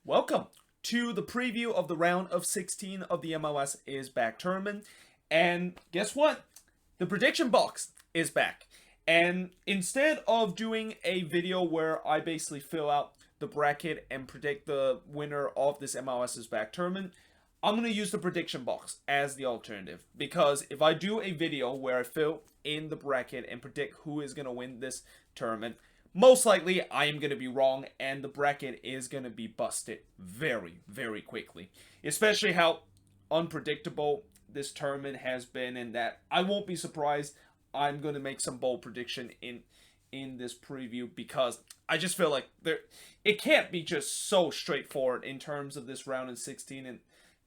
Welcome to the preview of the round of 16 of the MLS is Back tournament. And guess what? The prediction box is back. And instead of doing a video where I basically fill out the bracket and predict the winner of this MLS is Back tournament, I'm going to use the prediction box as the alternative. Because if I do a video where I fill in the bracket and predict who is going to win this tournament, most likely I am going to be wrong and the bracket is going to be busted very, very quickly. Especially how unpredictable this tournament has been, and that I won't be surprised I'm going to make some bold prediction in this preview, because I just feel like it can't be just so straightforward in terms of this round of 16, and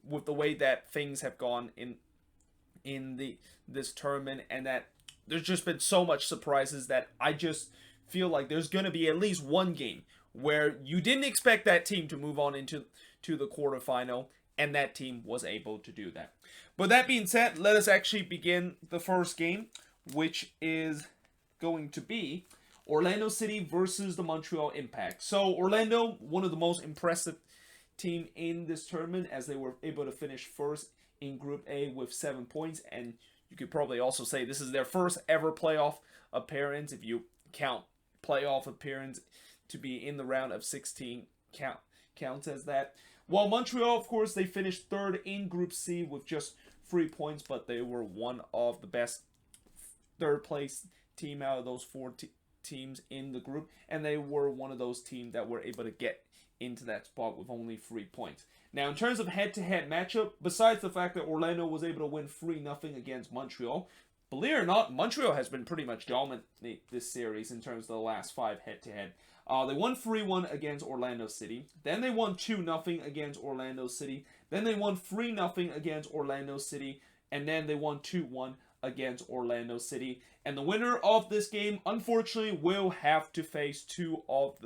with the way that things have gone in this tournament, and that there's just been so much surprises that I just feel like there's going to be at least one game where you didn't expect that team to move on into the quarterfinal, and that team was able to do that. But that being said, let us actually begin the first game, which is going to be Orlando City versus the Montreal Impact. So Orlando, one of the most impressive team in this tournament, as they were able to finish first in Group A with 7 points, and you could probably also say this is their first ever playoff appearance, if you count playoff appearance to be in the round of 16 counts as that. While Montreal, of course, they finished third in Group C with just 3 points, but they were one of the best third place team out of those four teams in the group, and they were one of those teams that were able to get into that spot with only 3 points. Now, in terms of head-to-head matchup, besides the fact that Orlando was able to win 3-0 against Montreal, believe it or not, Montreal has been pretty much dominant this series in terms of the last 5 head-to-head. They won 3-1 against Orlando City. Then they won 2-0 against Orlando City. Then they won 3-0 against Orlando City. And then they won 2-1 against Orlando City. And the winner of this game, unfortunately, will have to face two of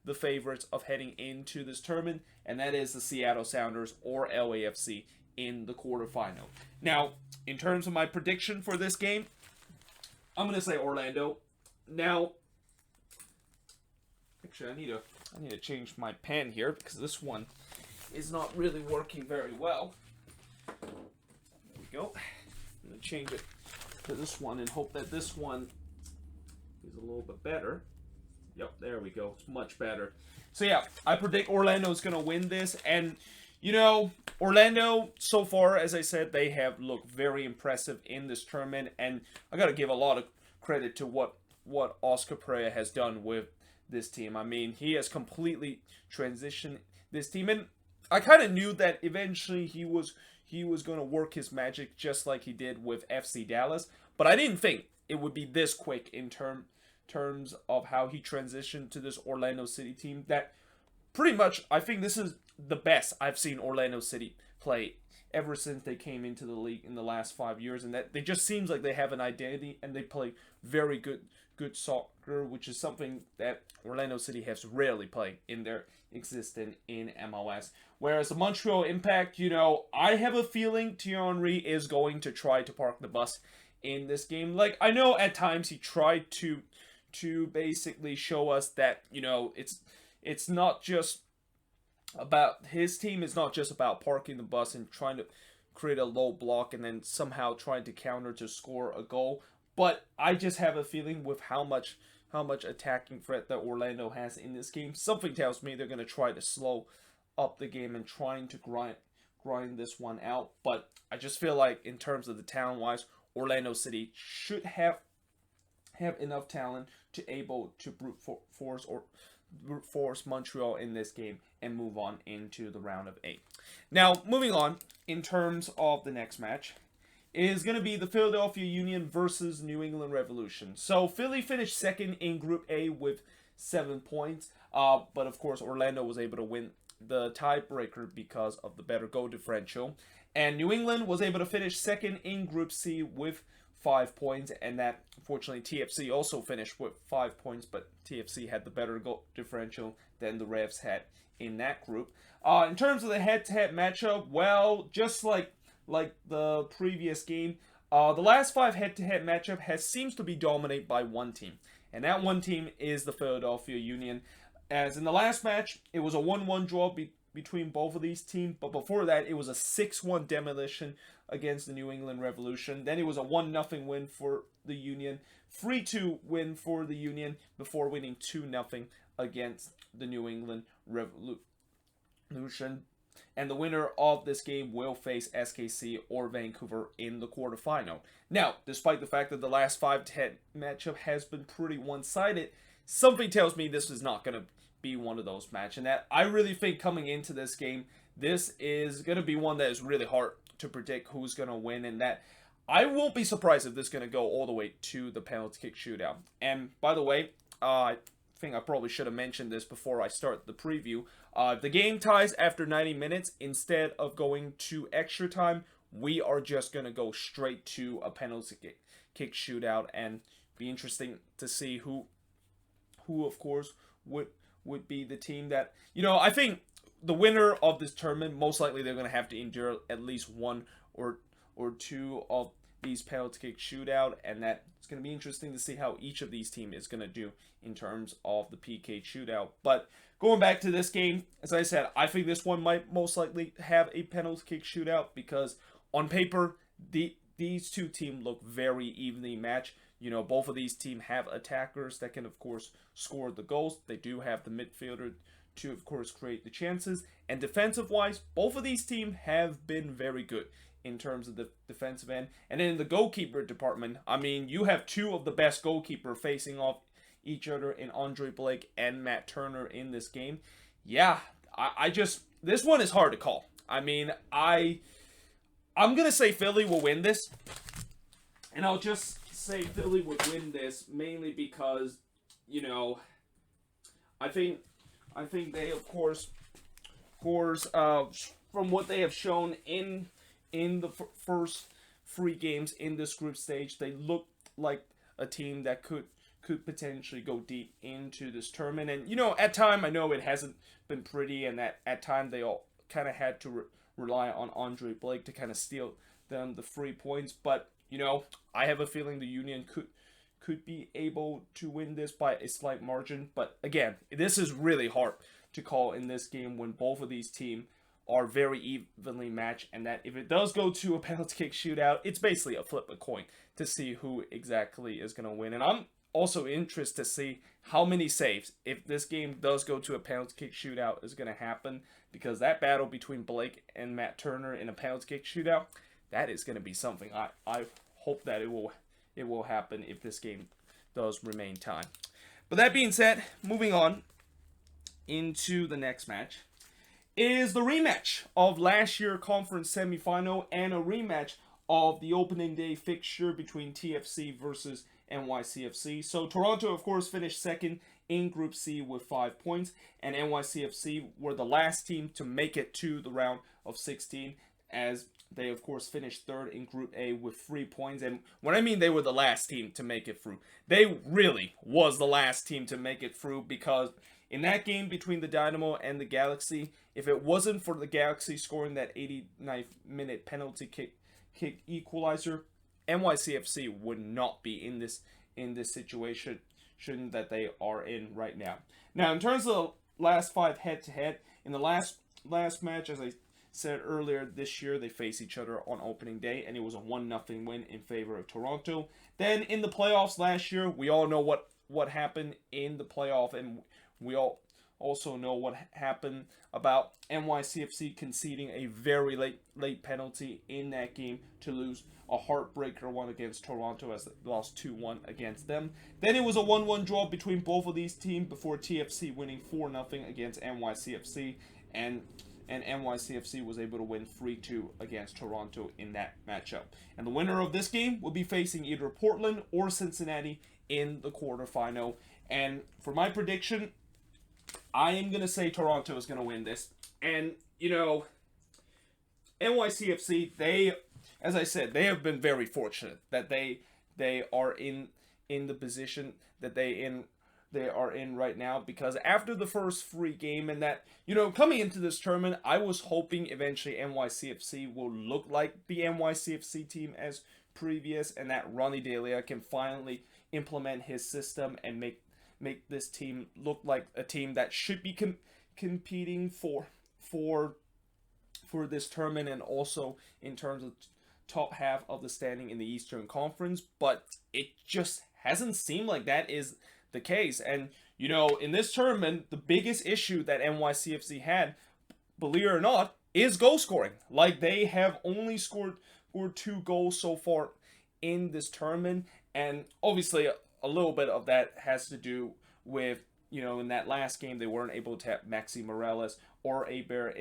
the favorites of heading into this tournament. And that is the Seattle Sounders, or LAFC, in the quarterfinal. Now, in terms of my prediction for this game, I'm going to say Orlando. Now, actually, I need to change my pen here, because this one is not really working very well. There we go. I'm going to change it to this one and hope that this one is a little bit better. Yep, there we go. It's much better. So yeah, I predict Orlando is going to win this. And, you know, Orlando, so far, as I said, they have looked very impressive in this tournament. And I got to give a lot of credit to what Oscar Pereira has done with this team. I mean, he has completely transitioned this team. And I kind of knew that eventually he was going to work his magic just like he did with FC Dallas. But I didn't think it would be this quick in terms of how he transitioned to this Orlando City team. That pretty much, I think this is the best I've seen Orlando City play ever since they came into the league in the last 5 years. And that they just seems like they have an identity and they play very good soccer, which is something that Orlando City has rarely played in their existence in MLS. Whereas the Montreal Impact, you know, I have a feeling Thierry Henry is going to try to park the bus in this game. Like, I know at times he tried to basically show us that, you know, it's not just about his team. It's not just about parking the bus and trying to create a low block and then somehow trying to counter to score a goal. But I just have a feeling with how much attacking threat that Orlando has in this game, something tells me they're going to try to slow up the game and trying to grind this one out. But I just feel like in terms of the talent-wise, Orlando City should have enough talent to able to brute force Montreal in this game and move on into the round of 8. Now, moving on, in terms of the next match, is going to be the Philadelphia Union versus New England Revolution. So Philly finished second in Group A with 7 points, but of course Orlando was able to win the tiebreaker because of the better goal differential. And New England was able to finish second in Group C with 5 points, and that, unfortunately, TFC also finished with 5 points, but TFC had the better goal differential than the Revs had in that group. In terms of the head-to-head matchup, well, just like the previous game, the last 5 head-to-head matchup seems to be dominated by one team, and that one team is the Philadelphia Union. As in the last match, it was a 1-1 draw between both of these teams. But before that, it was a 6-1 demolition against the New England Revolution. Then it was a 1-0 win for the Union, 3-2 win for the Union before winning 2-0 against the New England Revolution. And the winner of this game will face SKC or Vancouver in the quarterfinal. Now, despite the fact that the last 5-10 matchup has been pretty one-sided, something tells me this is not going to be one of those matches. And that I really think coming into this game, this is going to be one that is really hard to predict who's going to win. And that I won't be surprised if this is going to go all the way to the penalty kick shootout. And by the way, I think I probably should have mentioned this before I start the preview. The game ties after 90 minutes. Instead of going to extra time, we are just going to go straight to a penalty kick shootout, and be interesting to see who of course would be the team that, I think the winner of this tournament, most likely they're going to have to endure at least one or two of these penalty kick shootout, and that it's going to be interesting to see how each of these teams is going to do in terms of the PK shootout. But going back to this game, as I said, I think this one might most likely have a penalty kick shootout because on paper, these two teams look very evenly matched. Both of these teams have attackers that can, of course, score the goals. They do have the midfielder to, of course, create the chances. And defensive-wise, both of these teams have been very good in terms of the defensive end. And then in the goalkeeper department, I mean, you have two of the best goalkeepers facing off each other in Andre Blake and Matt Turner in this game. Yeah, this one is hard to call. I mean, I'm going to say Philly will win this. And I'll just say Philly would win this mainly because, I think they, of course, from what they have shown in the first 3 games in this group stage, they look like a team that could potentially go deep into this tournament. And, at time, I know it hasn't been pretty, and that at time they all kind of had to rely on Andre Blake to kind of steal them the 3 points. But, I have a feeling the Union could be able to win this by a slight margin. But, again, this is really hard to call in this game when both of these teams are very evenly matched, and that if it does go to a penalty kick shootout, it's basically a flip a coin to see who exactly is going to win. And I'm also interested to see how many saves, if this game does go to a penalty kick shootout, is going to happen, because that battle between Blake and Matt Turner in a penalty kick shootout, that is going to be something. I hope that it will happen if this game does remain tied. But that being said, moving on into the next match is the rematch of last year's conference semifinal and a rematch of the opening day fixture between TFC versus NYCFC. So Toronto, of course, finished second in Group C with 5 points, and NYCFC were the last team to make it to the round of 16, as they, of course, finished third in Group A with 3 points. And when I mean they were the last team to make it through, they really was the last team to make it through, because in that game between the Dynamo and the Galaxy, if it wasn't for the Galaxy scoring that 89th minute penalty kick equalizer, NYCFC would not be in this situation that they are in right now. Now, in terms of the last 5 head-to-head, in the last match, as I said earlier, this year they faced each other on opening day, and it was a 1-0 win in favor of Toronto. Then in the playoffs last year, we all know what happened in the playoff, and we all also know what happened about NYCFC conceding a very late penalty in that game to lose a heartbreaker one against Toronto, as they lost 2-1 against them. Then it was a 1-1 draw between both of these teams before TFC winning 4-0 against NYCFC, and NYCFC was able to win 3-2 against Toronto in that matchup. And the winner of this game will be facing either Portland or Cincinnati in the quarterfinal. And for my prediction, I am going to say Toronto is going to win this. And, NYCFC, they, as I said, they have been very fortunate that they are in the position that they are in right now, because after the first 3 game and that, coming into this tournament, I was hoping eventually NYCFC will look like the NYCFC team as previous, and that Ronnie Delia can finally implement his system and make this team look like a team that should be competing for for this tournament, and also in terms of top half of the standing in the Eastern Conference, but it just hasn't seemed like that is the case. And in this tournament, the biggest issue that NYCFC had, believe it or not, is goal scoring. Like, they have only scored 2 goals so far in this tournament, and obviously a little bit of that has to do with, in that last game they weren't able to have Maxi Morales or Abear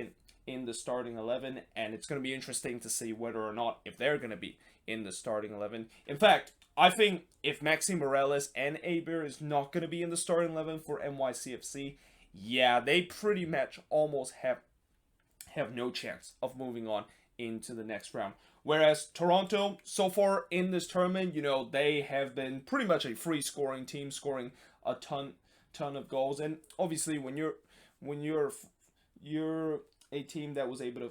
in the starting 11, and it's going to be interesting to see whether or not if they're going to be in the starting 11. In fact, I think if Maxi Morales and Abear is not going to be in the starting 11 for NYCFC, yeah, they pretty much almost have no chance of moving on into the next round. Whereas Toronto, so far in this tournament, they have been pretty much a free scoring team, scoring a ton of goals. And obviously, when you're a team that was able to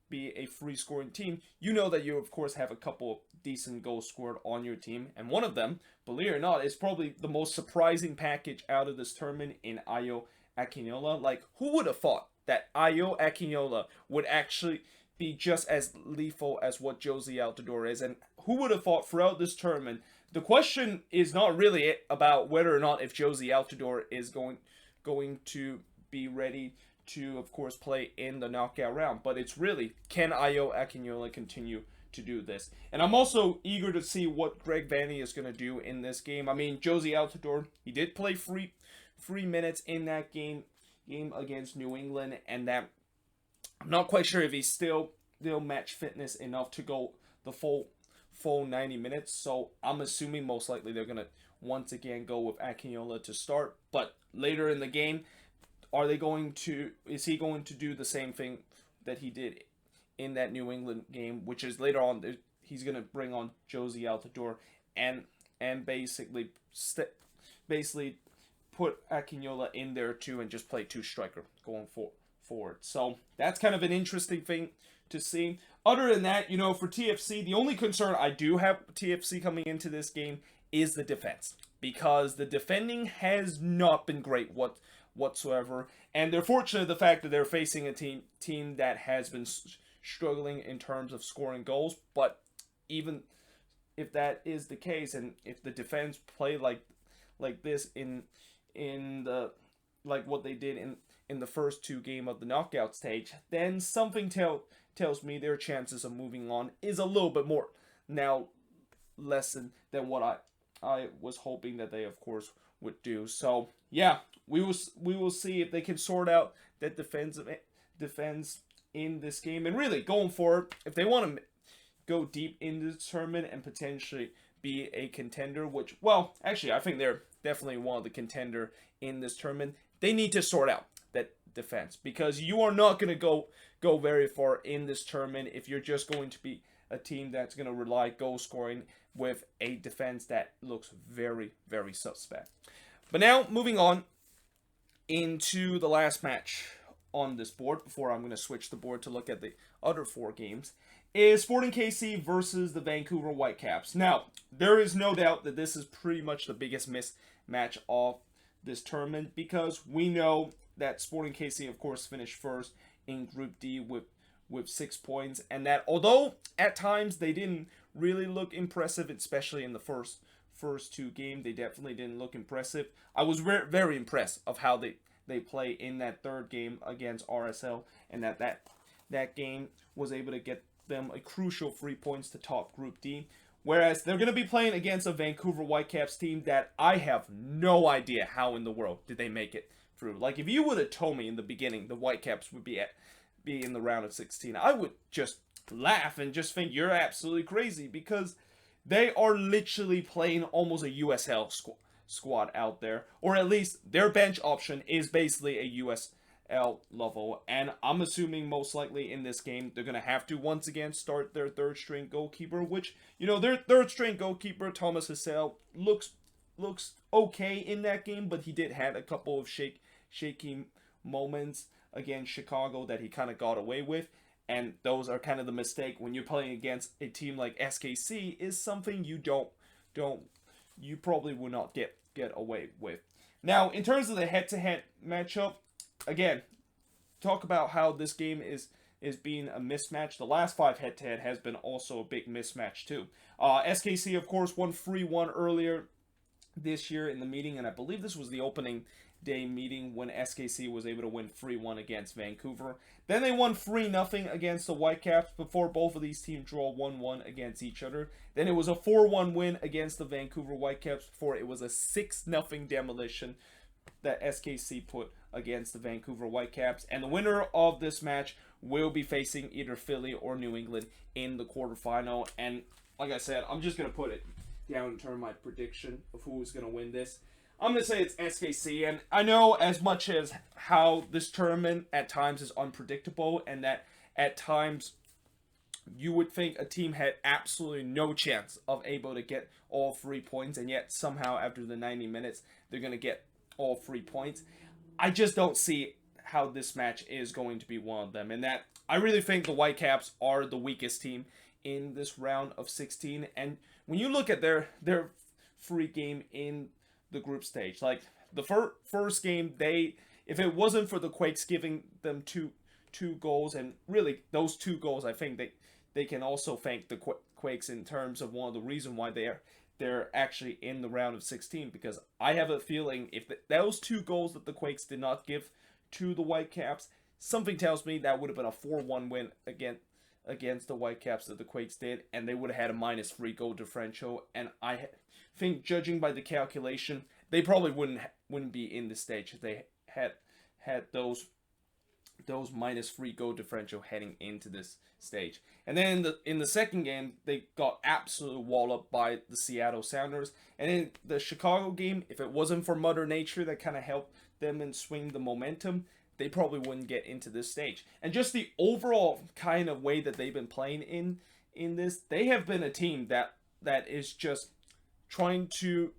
be a free scoring team, that you of course have a couple of decent goals scored on your team, and one of them, believe it or not, is probably the most surprising package out of this tournament in Ayo Akinola. Like, who would have thought that Ayo Akinola would actually be just as lethal as what Josie Altidore is? And who would have thought throughout this tournament, the question is not really about whether or not if Josie Altidore is going to be ready to, of course, play in the knockout round, but it's really, can Ayo Akinola continue to do this? And I'm also eager to see what Greg Vanney is going to do in this game. I mean, Josie Altidore, he did play free minutes in that game against New England, and that I'm not quite sure if he's still match fitness enough to go the full 90 minutes. So I'm assuming most likely they're going to once again go with Akinola to start. But later in the game, is he going to do the same thing that he did in that New England game, which is later on he's going to bring on Josie Altidore and basically put Akinola in there too and just play 2 striker going forward. So that's kind of an interesting thing to see. Other than that, for TFC, the only concern I do have TFC coming into this game is the defense, because the defending has not been great whatsoever, and they're fortunate the fact that they're facing a team that has been struggling in terms of scoring goals. But even if that is the case, and if the defense play like this in the like what they did in the first 2 games of the knockout stage, then something tells me their chances of moving on is a little bit more now lessened than what I was hoping that they of course would do. So yeah, we will see if they can sort out that defense in this game, and really going forward, if they want to go deep into the tournament and potentially be a contender, which, well, actually I think they're definitely one of the contender in this tournament, they need to sort out that defense, because you are not going to go very far in this tournament if you're just going to be a team that's going to rely goal scoring with a defense that looks very, very suspect. But now, moving on into the last match on this board, before I'm going to switch the board to look at the other 4 games, is Sporting KC versus the Vancouver Whitecaps. Now, there is no doubt that this is pretty much the biggest mismatch of this tournament, because we know that Sporting KC, of course, finished first in Group D with 6 points, and that although at times they didn't really look impressive, especially in the first 2 games, they definitely didn't look impressive. I was very impressed of how they play in that 3rd game against RSL, and that game was able to get them a crucial 3 points to top Group D. Whereas they're going to be playing against a Vancouver Whitecaps team that I have no idea how in the world did they make it through. Like, if you would have told me in the beginning the Whitecaps would be in the round of 16, I would just laugh and just think you're absolutely crazy, because they are literally playing almost a USL squad out there, or at least their bench option is basically a USL level. And I'm assuming most likely in this game they're going to have to once again start their 3rd string goalkeeper, which, their 3rd string goalkeeper, Thomas Hassel, looks okay in that game, but he did have a couple of shaky moments against Chicago that he kind of got away with. And those are kind of the mistake when you're playing against a team like SKC, is something you you probably will not get away with. Now, in terms of the head-to-head matchup, again, talk about how this game is being a mismatch. The last 5 head-to-head has been also a big mismatch too. SKC, of course, won 3-1 earlier this year in the meeting, and I believe this was the opening day meeting when SKC was able to win 3-1 against Vancouver. Then they won 3-0 against the Whitecaps before both of these teams draw 1-1 against each other. Then it was a 4-1 win against the Vancouver Whitecaps before it was a 6-0 demolition that SKC put against the Vancouver Whitecaps. And the winner of this match will be facing either Philly or New England in the quarterfinal. And like I said, I'm just going to put it down in terms of my prediction of who is going to win this. I'm going to say it's SKC, and I know as much as how this tournament at times is unpredictable and that at times you would think a team had absolutely no chance of able to get all 3 points, and yet somehow after the 90 minutes they're going to get all 3 points. I just don't see how this match is going to be one of them, and that I really think the Whitecaps are the weakest team in this round of 16, and when you look at their free game in the group stage, like the first game, if it wasn't for the Quakes giving them two goals, and really those 2 goals, I think they can also thank the Quakes in terms of one of the reasons why they're actually in the round of 16, because I have a feeling if those 2 goals that the Quakes did not give to the Whitecaps, something tells me that would have been a 4-1 win against the Whitecaps that the Quakes did, and they would have had a -3 goal differential. And I think, judging by the calculation, they probably wouldn't be in this stage if they had those -3 goal differential heading into this stage. And then in the second game, they got absolutely walled up by the Seattle Sounders. And in the Chicago game, if it wasn't for Mother Nature that kind of helped them and swing the momentum, they probably wouldn't get into this stage. And just the overall kind of way that they've been playing in this, they have been a team that is just trying to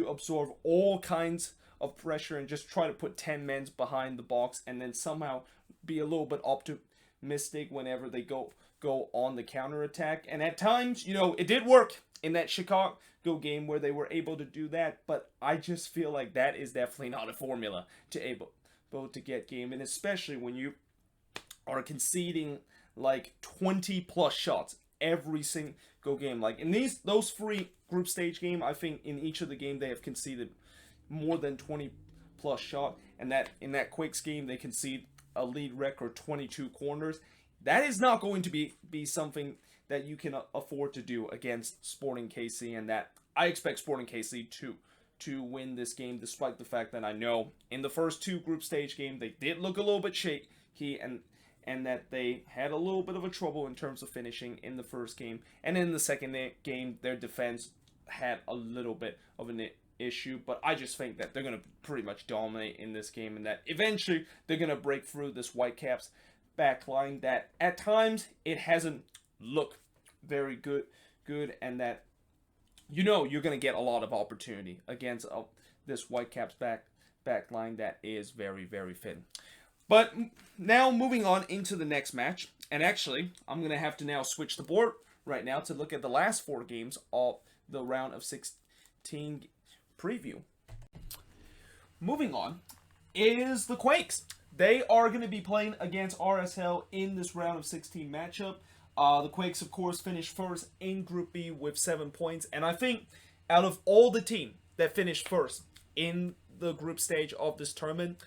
absorb all kinds of pressure and just try to put 10 men behind the box and then somehow be a little bit optimistic whenever they go on the counterattack. And at times, it did work in that Chicago game where they were able to do that, but I just feel like that is definitely not a formula to able to get game, and especially when you are conceding like 20 plus shots every single game. Like in those 3 group stage game, I think in each of the game they have conceded more than 20 plus shot, and that in that Quakes game they concede a lead record 22 corners. That is not going to be something that you can afford to do against Sporting KC, and that I expect Sporting KC to win this game, despite the fact that I know in the first 2 group stage games they did look a little bit shaky, and that they had a little bit of a trouble in terms of finishing in the first game. And in the second game, their defense had a little bit of an issue, but I just think that they're going to pretty much dominate in this game, and that eventually they're going to break through this Whitecaps back line that at times it hasn't looked very good, and that you're going to get a lot of opportunity against this Whitecaps back line that is very, very thin. But now moving on into the next match, and actually I'm going to have to now switch the board right now to look at the last 4 games of the round of 16 preview. Moving on is the Quakes. They are going to be playing against RSL in this round of 16 matchup. The Quakes, of course, finished first in Group B with 7 points. And I think out of all the teams that finished first in the group stage of this tournament,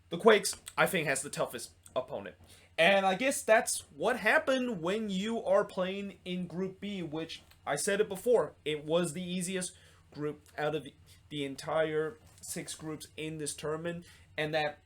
the Quakes, I think, has the toughest opponent. And I guess that's what happened when you are playing in Group B, which I said it before. It was the easiest group out of the entire 6 groups in this tournament. And that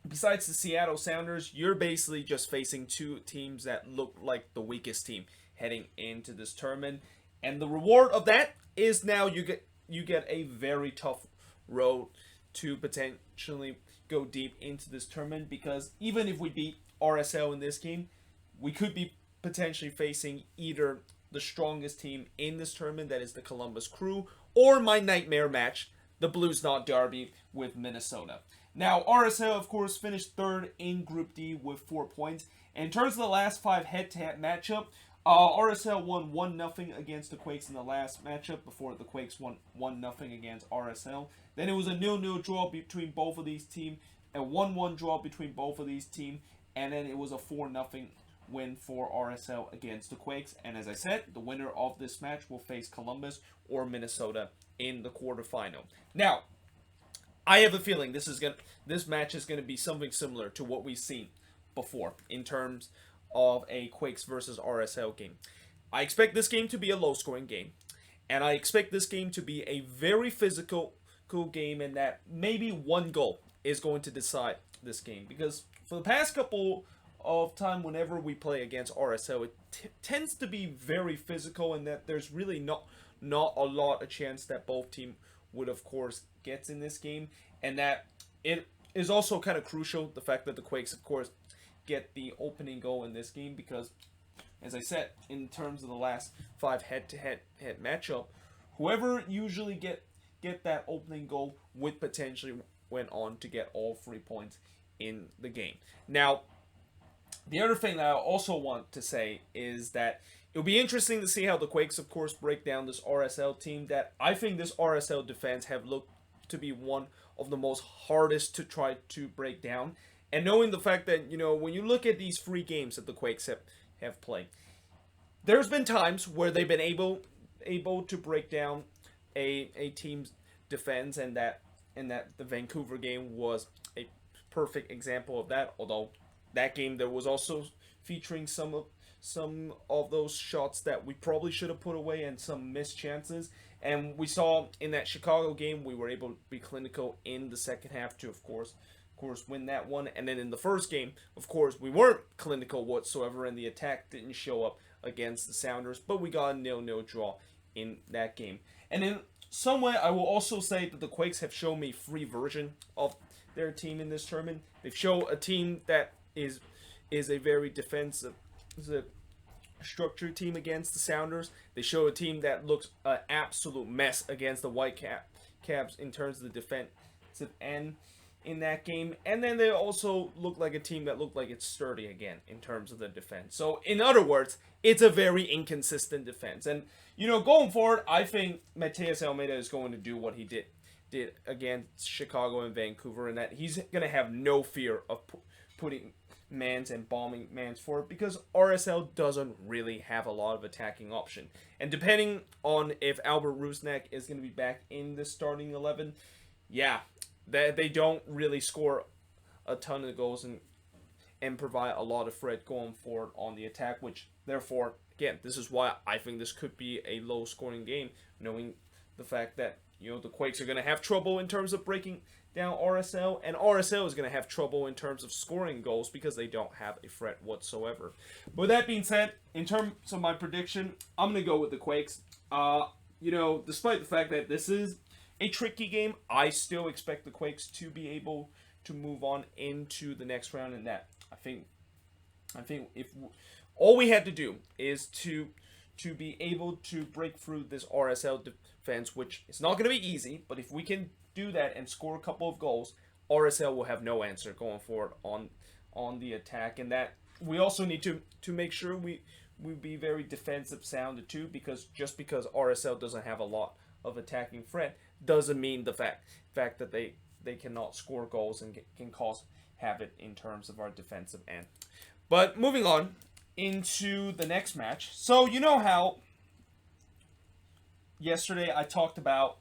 besides the Seattle Sounders, you're basically just facing 2 teams that look like the weakest team heading into this tournament. And the reward of that is now you get a very tough road to potentially go deep into this tournament, because even if we beat RSL in this game, we could be potentially facing either the strongest team in this tournament, that is the Columbus Crew, or my nightmare match, the Blues Not Derby with Minnesota. Now, RSL, of course, finished 3rd in Group D with 4 points. And in terms of the last 5 head-to-head matchup, RSL won 1-0 against the Quakes in the last matchup before the Quakes won 1-0 against RSL. Then it was a 0-0 draw between both of these teams a 1-1 draw between both of these teams, and then it was a 4-0 win for RSL against the Quakes. And as I said, the winner of this match will face Columbus or Minnesota in the quarterfinal. Now, I have a feeling this match is gonna be something similar to what we've seen before in terms of a Quakes versus RSL game. I expect this game to be a low-scoring game, and I expect this game to be a very physical game, and that maybe one goal is going to decide this game. Because for the past couple of time, whenever we play against RSL, it tends to be very physical, and that there's really not a lot of chance that both teams would, of course, get in this game, and that it is also kind of crucial, the fact that the Quakes, of course, get the opening goal in this game, because, as I said, in terms of the last 5 head-to-head matchup, whoever usually get that opening goal would potentially went on to get all 3 points in the game. Now, the other thing that I also want to say is that it'll be interesting to see how the Quakes, of course, break down this RSL team. That I think this RSL defense have looked to be one of the most hardest to try to break down. And knowing the fact that, when you look at these 3 games that the Quakes have played, there's been times where they've been able to break down a team's defense, and that the Vancouver game was a perfect example of that. Although that game there was also featuring some of those shots that we probably should have put away and some missed chances. And we saw in that Chicago game we were able to be clinical in the second half to of course win that one. And then in the first game, of course, we weren't clinical whatsoever, and the attack didn't show up against the Sounders, but we got a 0-0 draw in that game. And in some way, I will also say that the Quakes have shown me free version of their team in this tournament. They've shown a team that is a very defensive structured team against the Sounders. They show a team that looks an absolute mess against the Whitecaps in terms of the defensive end in that game. And then they also look like a team that looked like it's sturdy again in terms of the defense. So in other words, it's a very inconsistent defense. And going forward, I think Mateus Almeida is going to do what he did against Chicago and Vancouver, and that he's going to have no fear of putting mans and bombing mans forward, because RSL doesn't really have a lot of attacking option. And depending on if Albert Rusnak is going to be back in the starting 11, they don't really score a ton of goals and provide a lot of threat going forward on the attack, which therefore, again, this is why I think this could be a low-scoring game, knowing the fact that the Quakes are going to have trouble in terms of breaking down RSL, and RSL is going to have trouble in terms of scoring goals because they don't have a threat whatsoever. But with that being said, in terms of my prediction, I'm going to go with the Quakes. Despite the fact that this is a tricky game, I still expect the Quakes to be able to move on into the next round, and that I think if all we had to do is to be able to break through this RSL defense, which is not going to be easy, but if we can do that and score a couple of goals, RSL will have no answer going forward on the attack. And that we also need to make sure we be very defensive sounded too, because just because RSL doesn't have a lot of attacking threat doesn't mean the fact that they cannot score goals and can cause havoc in terms of our defensive end. But moving on into the next match. So how yesterday I talked about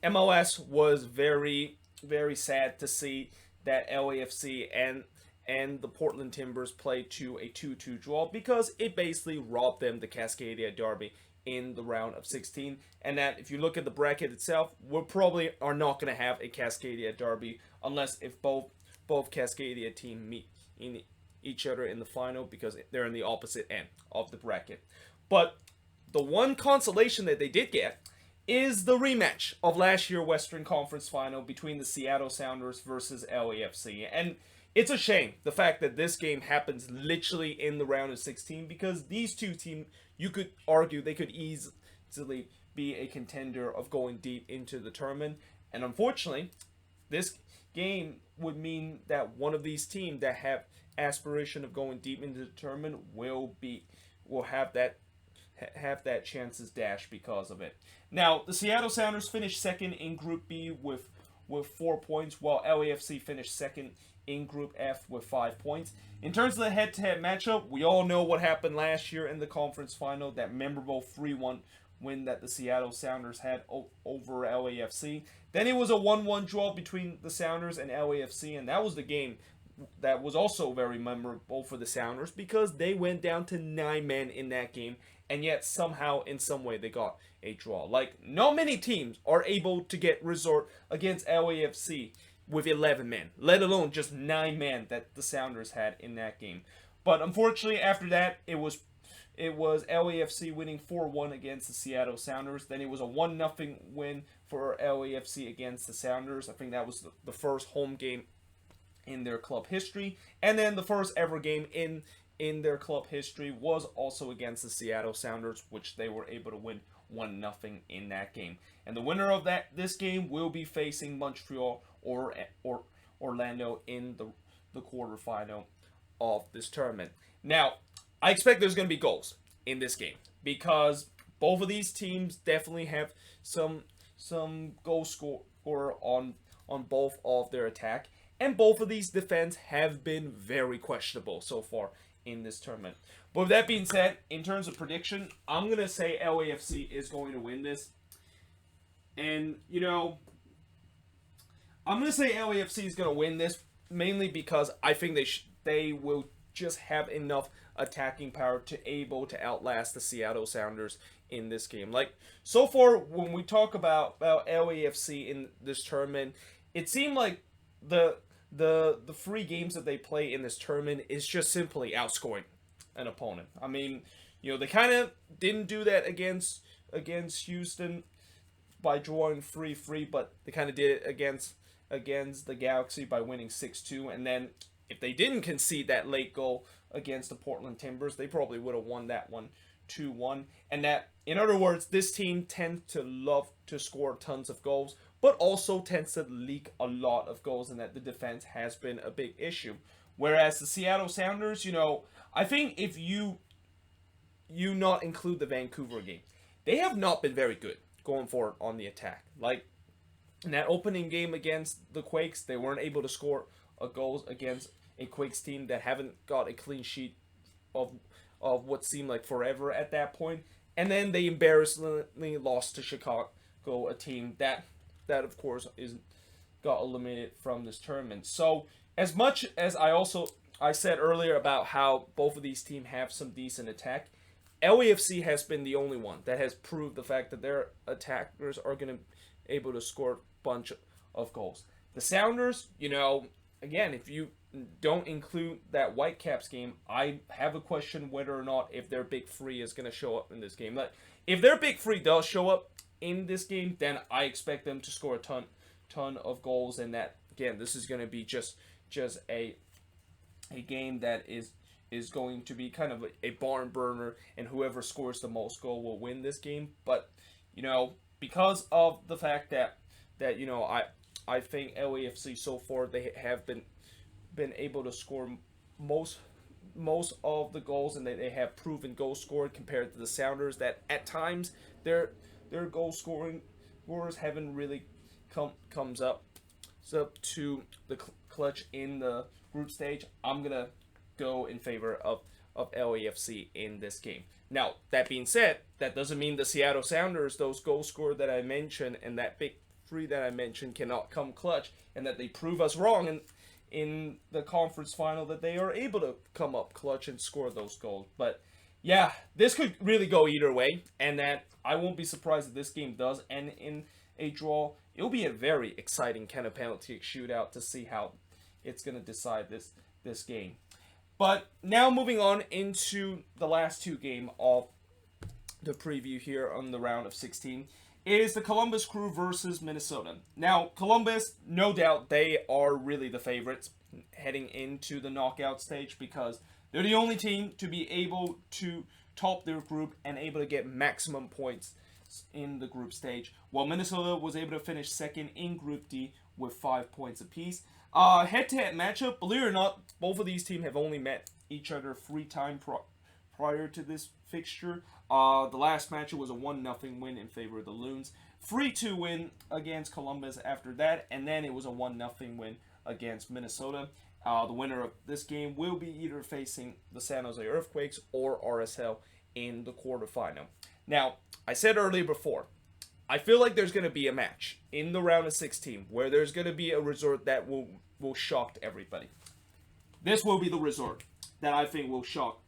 MLS was very, very sad to see that LAFC and the Portland Timbers played to a 2-2 draw, because it basically robbed them the Cascadia Derby in the round of 16. And that if you look at the bracket itself, we probably are not going to have a Cascadia Derby unless if both Cascadia teams meet in each other in the final, because they're in the opposite end of the bracket. But the one consolation that they did get is the rematch of last year's Western Conference final between the Seattle Sounders versus LAFC. And it's a shame the fact that this game happens literally in the round of 16, because these two teams, you could argue they could easily be a contender of going deep into the tournament. And unfortunately, this game would mean that one of these teams that have aspiration of going deep into the tournament will have that chances dashed because of it. Now, the Seattle Sounders finished second in Group B with with 4 points, while LAFC finished second in Group F with 5 points. In terms of the head-to-head matchup, we all know what happened last year in the conference final, that memorable 3-1 win that the Seattle Sounders had over LAFC. Then it was a 1-1 draw between the Sounders and LAFC, and that was the game that was also very memorable for the Sounders because they went down to 9 men in that game, and yet somehow, in some way, they got a draw. Like, not many teams are able to get resort against LAFC with 11 men, let alone just 9 men that the Sounders had in that game. But unfortunately, after that, it was LAFC winning 4-1 against the Seattle Sounders. Then it was a 1-0 win for LAFC against the Sounders. I think that was the first home game in their club history. And then the first ever game in their club history was also against the Seattle Sounders, which they were able to win 1-0 in that game. And the winner of this game will be facing Montreal or Orlando in the quarterfinal of this tournament. Now, I expect there's going to be goals in this game because both of these teams definitely have some goal scorer on both of their attack, and both of these defense have been very questionable so far in this tournament. But with that being said, in terms of prediction, I'm going to say LAFC is going to win this. And, you know, I'm going to say LAFC is going to win this mainly because I think they will just have enough attacking power to able to outlast the Seattle Sounders in this game. Like, so far, when we talk about LAFC in this tournament, it seemed like the 3 games that they play in this tournament is just simply outscoring an opponent. I mean, you know, they kind of didn't do that against Houston by drawing 3-3, but they kind of did it against the Galaxy by winning 6-2. And then if they didn't concede that late goal against the Portland Timbers, they probably would have won that one 2-1. And that, in other words, this team tends to love to score tons of goals, but also tends to leak a lot of goals, and that the defense has been a big issue. Whereas the Seattle Sounders, you know, I think if you not include the Vancouver game, they have not been very good going forward on the attack. Like, in that opening game against the Quakes, they weren't able to score goals against a Quakes team that haven't got a clean sheet of what seemed like forever at that point. And then they embarrassingly lost to Chicago, a team that of course got eliminated from this tournament. So as much as I said earlier about how both of these teams have some decent attack, LAFC has been the only one that has proved the fact that their attackers are going to be able to score a bunch of goals. The Sounders, you know, again, if you don't include that Whitecaps game, I have a question whether or not if their big 3 is going to show up in this game. Like, if their big 3 does show up in this game, then I expect them to score a ton of goals, and that, again, this is going to be just a game that is going to be kind of a barn burner, and whoever scores the most goal will win this game. But, you know, because of the fact that you know, I think LAFC so far, they have been able to score most of the goals, and they have proven goal scored compared to the Sounders, that at times their goal scorers haven't really comes up to the clutch in the group stage. I'm gonna go in favor of LAFC in this game. Now, that being said, that doesn't mean the Seattle Sounders, those goal scorers that I mentioned and that big 3 that I mentioned, cannot come clutch, and that they prove us wrong in the conference final, that they are able to come up clutch and score those goals. But yeah, this could really go either way, and that I won't be surprised if this game does end in a draw. It'll be a very exciting kind of penalty shootout to see how it's going to decide this game. But now moving on into the last 2 games of the preview here on the round of 16 is the Columbus Crew versus Minnesota. Now, Columbus, no doubt, they are really the favorites heading into the knockout stage because they're the only team to be able to top their group and able to get maximum points in the group stage, while Minnesota was able to finish second in Group D with 5 points apiece. Head-to-head matchup, believe it or not, both of these teams have only met each other 3 times prior to this fixture. The last matchup was a 1-0 win in favor of the Loons. 3-2 win against Columbus after that, and then it was a 1-0 win against Minnesota. The winner of this game will be either facing the San Jose Earthquakes or RSL in the quarterfinal. Now, I said earlier before, I feel like there's going to be a match in the round of 16 where there's going to be a result that will shock everybody. This will be the result that I think will shock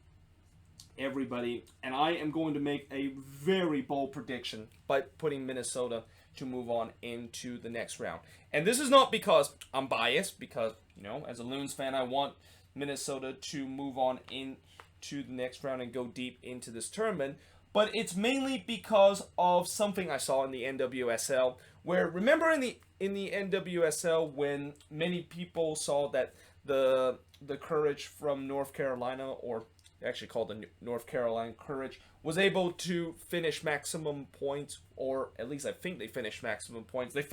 everybody, and I am going to make a very bold prediction by putting Minnesota to move on into the next round. And this is not because I'm biased, because, you know, as a Loons fan, I want Minnesota to move on into the next round and go deep into this tournament, but it's mainly because of something I saw in the NWSL, where, remember in the NWSL when many people saw that the Courage from North Carolina, or actually called the North Carolina Courage, was able to finish maximum points, or at least I think they finished maximum points. They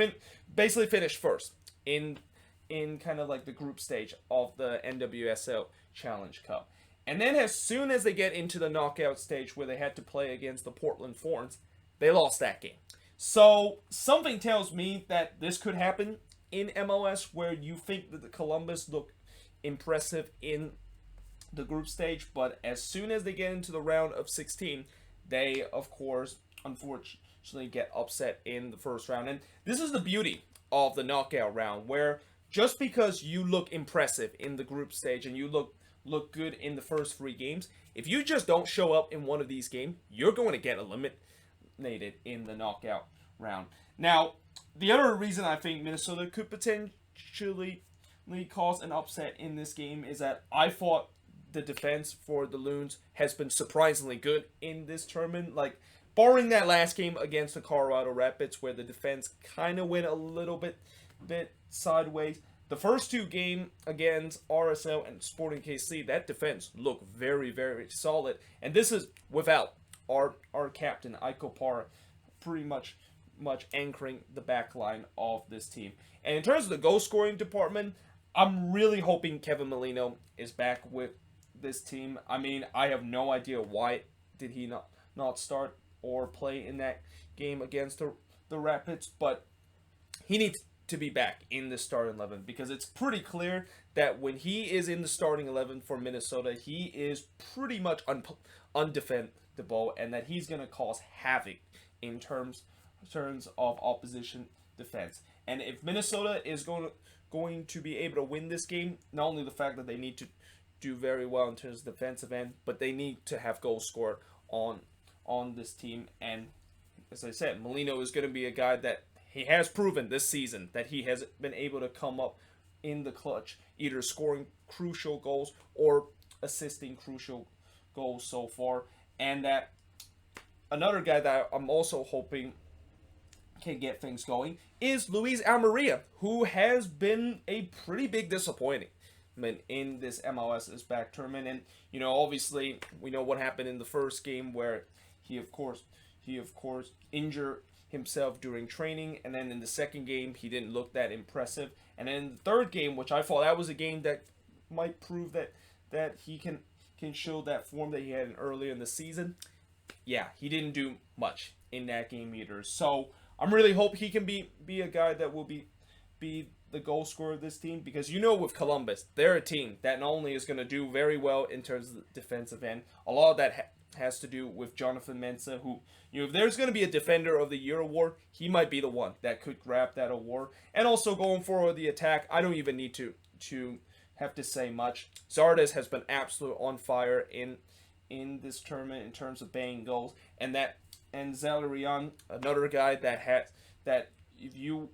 basically finished first in kind of like the group stage of the NWSL Challenge Cup. And then as soon as they get into the knockout stage where they had to play against the Portland Thorns, they lost that game. So something tells me that this could happen in MLS, where you think that the Columbus look impressive in the group stage, but as soon as they get into the round of 16, they, of course, unfortunately get upset in the first round. And this is the beauty of the knockout round, where just because you look impressive in the group stage and you look good in the first 3 games, if you just don't show up in one of these games, you're going to get eliminated in the knockout round. Now, the other reason I think Minnesota could potentially cause an upset in this game is that I thought the defense for the Loons has been surprisingly good in this tournament. Like, barring that last game against the Colorado Rapids, where the defense kind of went a little bit sideways, the first 2 games against RSL and Sporting KC, that defense looked very, very solid. And this is without our captain, Iko Parra, pretty much anchoring the back line of this team. And in terms of the goal scoring department, I'm really hoping Kevin Molino is back with this team. I mean, I have no idea why did he not start or play in that game against the Rapids, but he needs to be back in the starting 11, because it's pretty clear that when he is in the starting 11 for Minnesota, he is pretty much undefendable, and that he's going to cause havoc in terms of opposition defense. And if Minnesota is going to be able to win this game, not only the fact that they need to do very well in terms of defensive end, but they need to have goals scored on this team. And as I said, Molino is going to be a guy that he has proven this season that he has been able to come up in the clutch, either scoring crucial goals or assisting crucial goals so far. And that another guy that I'm also hoping can get things going is Luis Almeria, who has been a pretty big disappointment in this MLS back tournament. And, you know, obviously we know what happened in the first game, where he of course injured himself during training, and then in the second game he didn't look that impressive, and then in the third game, which I thought that was a game that might prove that he can show that form that he had earlier in the season, yeah, he didn't do much in that game either. So I'm really hope he can be a guy that will be the goal scorer of this team, because, you know, with Columbus, they're a team that not only is going to do very well in terms of the defensive end, a lot of that has to do with Jonathan Mensah, who, you know, if there's going to be a Defender of the Year award, he might be the one that could grab that award. And also going forward the attack, I don't even need to have to say much. Zardes has been absolutely on fire in this tournament in terms of banging goals, and Zalarian, another guy that if you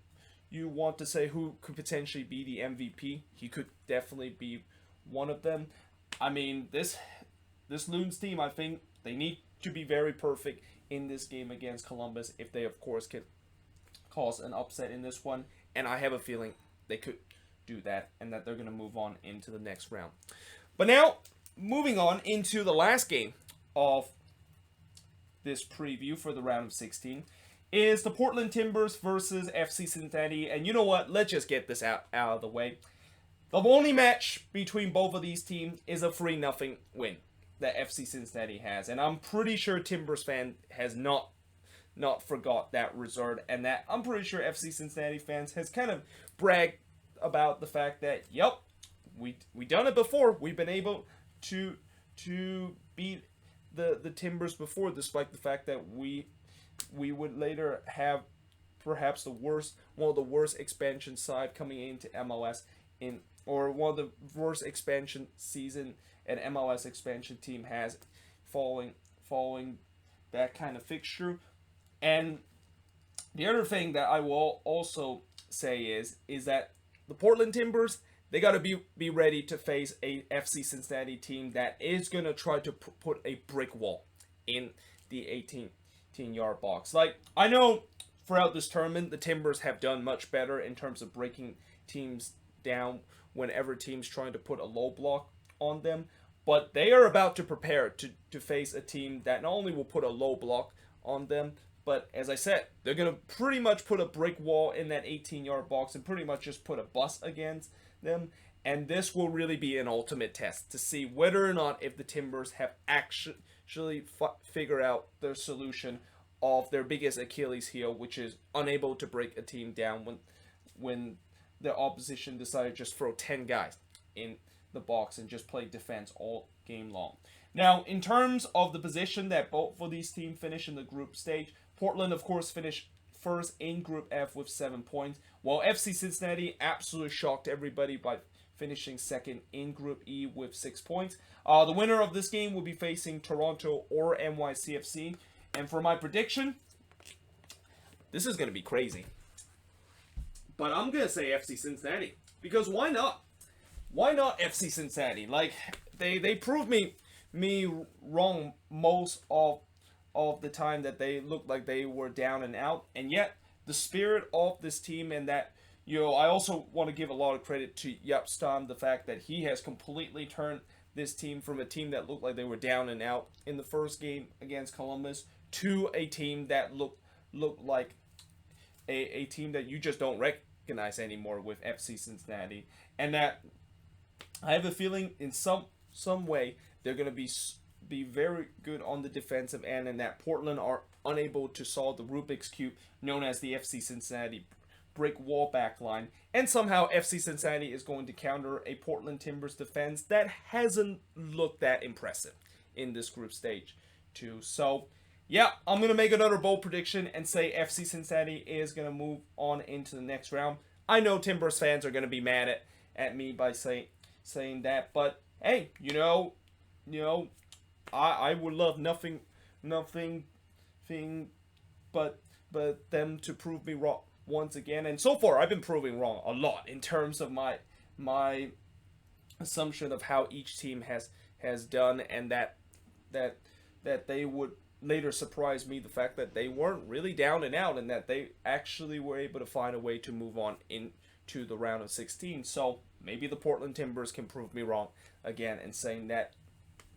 want to say who could potentially be the MVP, he could definitely be one of them. I mean, this Loons team, I think they need to be very perfect in this game against Columbus if they, of course, can cause an upset in this one. And I have a feeling they could do that, and that they're going to move on into the next round. But now, moving on into the last game of this preview for the round of 16 is the Portland Timbers versus FC Cincinnati. And you know what? Let's just get this out of the way. The only match between both of these teams is a 3-0 win that FC Cincinnati has. And I'm pretty sure Timbers fan has not not forgot that result, and that I'm pretty sure FC Cincinnati fans has kind of bragged about the fact that, yep, we done it before. We've been able to beat the Timbers before, despite the fact that we would later have perhaps one of the worst expansion side coming into MLS or one of the worst expansion season an MLS expansion team has following that kind of fixture. And the other thing that I will also say is that the Portland Timbers, they got to be ready to face a FC Cincinnati team that is going to try to put a brick wall in the 18-yard box. Like, I know throughout this tournament, the Timbers have done much better in terms of breaking teams down whenever teams trying to put a low block on them. But they are about to prepare to face a team that not only will put a low block on them, but as I said, they're going to pretty much put a brick wall in that 18-yard box and pretty much just put a bus against them. And this will really be an ultimate test to see whether or not if the Timbers have actually figured out their solution of their biggest Achilles heel, which is unable to break a team down when the opposition decided to just throw 10 guys in the box and just play defense all game long. Now, in terms of the position that both of these teams finish in the group stage, Portland, of course, finished first in Group F with 7 points, while FC Cincinnati absolutely shocked everybody by finishing second in Group E with 6 points. The winner of this game will be facing Toronto or NYCFC. And for my prediction, this is going to be crazy. But I'm going to say FC Cincinnati. Because why not? Why not FC Cincinnati? Like, they proved me wrong most of the time that they looked like they were down and out. And yet, the spirit of this team, and that, I also want to give a lot of credit to Jaap Stam, the fact that he has completely turned this team from a team that looked like they were down and out in the first game against Columbus to a team that looked like a team that you just don't recognize anymore with FC Cincinnati. And that I have a feeling in some way they're going to be very good on the defensive end, and that Portland are unable to solve the Rubik's Cube known as the FC Cincinnati brick wall back line, and somehow FC Cincinnati is going to counter a Portland Timbers defense that hasn't looked that impressive in this group stage too. So yeah, I'm going to make another bold prediction and say FC Cincinnati is going to move on into the next round. I know Timbers fans are going to be mad at me by saying that, but hey, I would love nothing but them to prove me wrong once again. And so far, I've been proving wrong a lot in terms of my assumption of how each team has done, and that they would later surprise me, the fact that they weren't really down and out and that they actually were able to find a way to move on into the round of 16. So maybe the Portland Timbers can prove me wrong again, and saying that,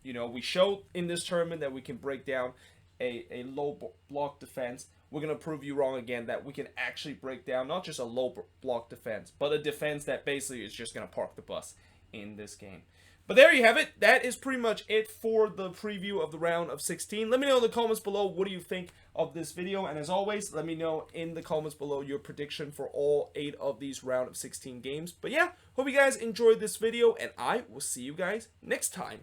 we showed in this tournament that we can break down a low block defense. We're going to prove you wrong again, that we can actually break down not just a low block defense, but a defense that basically is just going to park the bus in this game. But there you have it. That is pretty much it for the preview of the round of 16. Let me know in the comments below, what do you think of this video? And as always, let me know in the comments below your prediction for all 8 of these round of 16 games. But yeah, hope you guys enjoyed this video, and I will see you guys next time.